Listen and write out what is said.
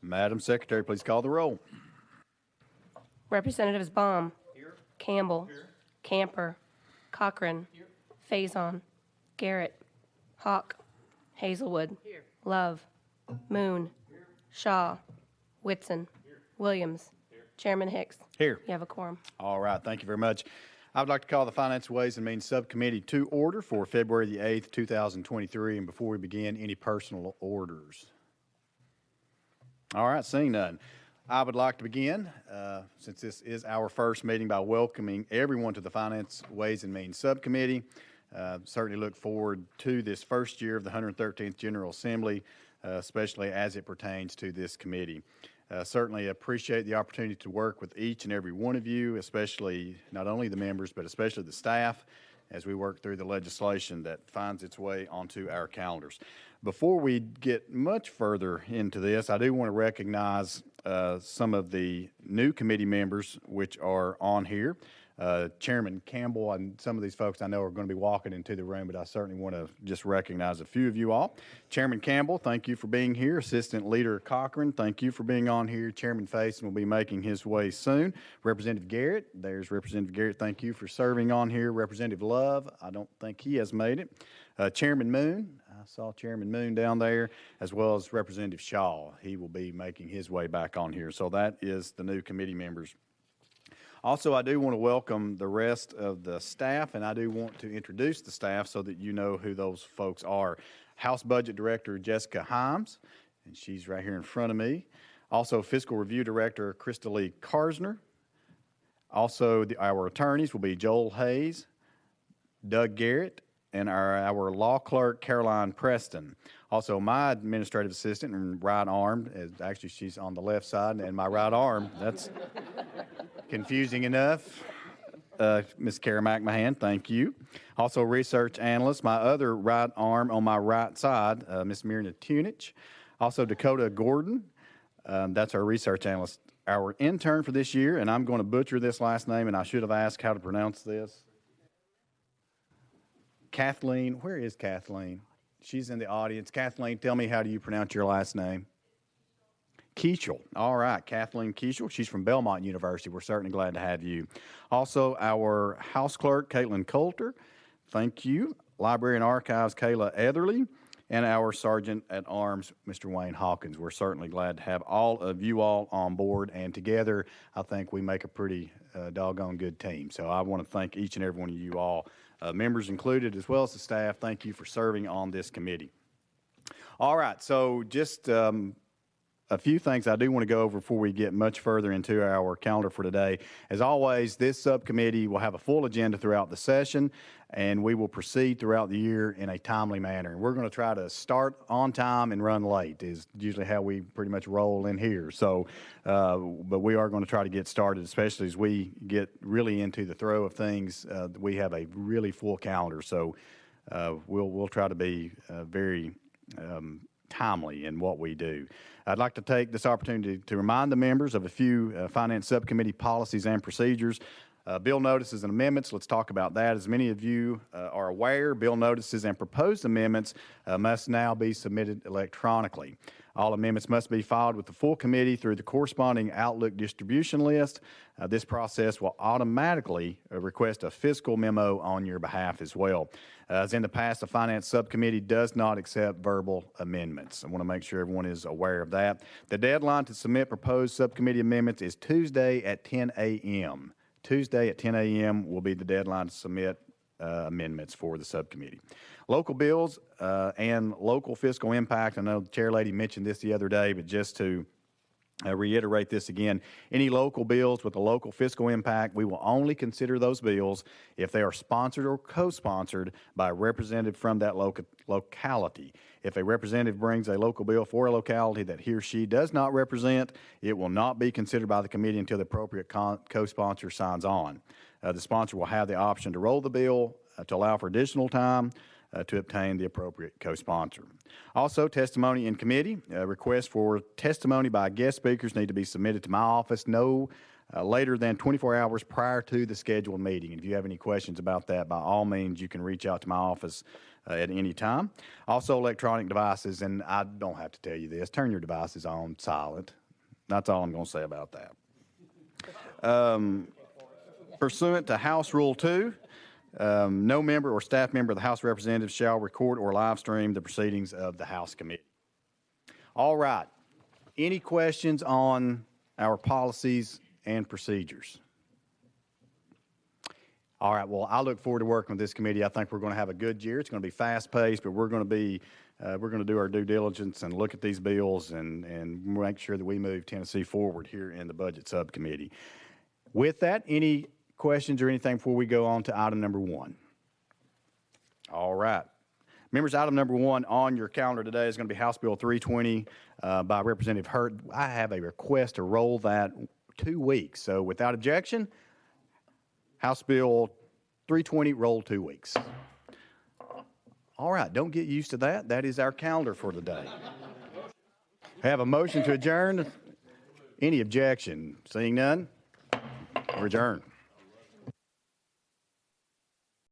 Madam Secretary, please call the roll. Representatives Baum. Here. Campbell. Here. Camper. Cochran. Here. Faison. Garrett. Hawk. Hazelwood. Here. Love. Moon. Here. Shaw. Whitson. Here. Williams. Here. Chairman Hicks. Here. You have a quorum. All right. Thank you very much. I would like to call the Finance, Ways and Means Subcommittee to order for February the 8th, 2023. And before we begin, any personal orders? All right. Seeing none. I would like to begin, since this is our first meeting, by welcoming everyone to the Finance, Ways and Means Subcommittee. Certainly look forward to this first year of the 113th General Assembly, especially as it pertains to this committee. Certainly appreciate the opportunity to work with each and every one of you, especially not only the members, but especially the staff, as we work through the legislation that finds its way onto our calendars. Before we get much further into this, I do want to recognize some of the new committee members which are on here. Chairman Campbell and some of these folks I know are going to be walking into the room, but I certainly want to just recognize a few of you all. Chairman Campbell, thank you for being here. Assistant Leader Cochran, thank you for being on here. Chairman Faison will be making his way soon. Representative Garrett, there's Representative Garrett, thank you for serving on here. Representative Love, I don't think he has made it. Chairman Moon, I saw Chairman Moon down there, as well as Representative Shaw. He will be making his way back on here. So that is the new committee members. Also, I do want to welcome the rest of the staff, and I do want to introduce the staff so that you know who those folks are. House Budget Director Jessica Himes, and she's right here in front of me. Also, Fiscal Review Director Krista Lee Karsner. Also, our attorneys will be Joel Hayes, Doug Garrett, and our law clerk, Caroline Preston. Also, my administrative assistant and right arm, actually she's on the left side, and my right arm, that's confusing enough. Ms. Kara McMahon, thank you. Also, research analyst, my other right arm on my right side, Ms. Myrna Tunich. Also, Dakota Gordon, that's our research analyst. Our intern for this year, and I'm going to butcher this last name, and I should have asked how to pronounce this. Kathleen, where is Kathleen? She's in the audience. Kathleen, tell me, how do you pronounce your last name? Keachel. All right, Kathleen Keachel. She's from Belmont University. We're certainly glad to have you. Also, our house clerk, Caitlin Coulter. Thank you. Library and Archives, Kayla Etherly. And our Sergeant at Arms, Mr. Wayne Hawkins. We're certainly glad to have all of you all on board, and together I think we make a pretty doggone good team. So I want to thank each and every one of you all, members included, as well as the staff. Thank you for serving on this committee. All right, so just a few things I do want to go over before we get much further into our calendar for today. As always, this subcommittee will have a full agenda throughout the session, and we will proceed throughout the year in a timely manner. And we're going to try to start on time and run late is usually how we pretty much roll in here. So, but we are going to try to get started, especially as we get really into the throw of things. We have a really full calendar, so we'll try to be very timely in what we do. I'd like to take this opportunity to remind the members of a few Finance Subcommittee policies and procedures. Bill notices and amendments, let's talk about that. As many of you are aware, bill notices and proposed amendments must now be submitted electronically. All amendments must be filed with the full committee through the corresponding Outlook distribution list. This process will automatically request a fiscal memo on your behalf as well. As in the past, the Finance Subcommittee does not accept verbal amendments. I want to make sure everyone is aware of that. The deadline to submit proposed subcommittee amendments is Tuesday at 10 a.m. Tuesday at 10 a.m. will be the deadline to submit amendments for the subcommittee. Local bills and local fiscal impact. I know the chair lady mentioned this the other day, but just to reiterate this again, any local bills with a local fiscal impact, we will only consider those bills if they are sponsored or co-sponsored by a representative from that locality. If a representative brings a local bill for a locality that he or she does not represent, it will not be considered by the committee until the appropriate co-sponsor signs on. The sponsor will have the option to roll the bill to allow for additional time to obtain the appropriate co-sponsor. Also, testimony in committee. Requests for testimony by guest speakers need to be submitted to my office no later than 24 hours prior to the scheduled meeting. And if you have any questions about that, by all means, you can reach out to my office at any time. Also, electronic devices, and I don't have to tell you this, turn your devices on silent. That's all I'm going to say about that. Pursuant to House Rule 2, no member or staff member of the House of Representatives shall record or live stream the proceedings of the House Committee. All right. Any questions on our policies and procedures? All right. Well, I look forward to working with this committee. I think we're going to have a good year. It's going to be fast-paced, but we're going to do our due diligence and look at these bills and make sure that we move Tennessee forward here in the Budget Subcommittee. With that, any questions or anything before we go on to item number 1? All right. Members, item number 1 on your calendar today is going to be House Bill 320 by Representative Hurt. I have a request to roll that 2 weeks. So without objection, House Bill 320 rolled 2 weeks. All right. Don't get used to that. That is our calendar for today. Have a motion to adjourn. Any objection? Seeing none, we're adjourned.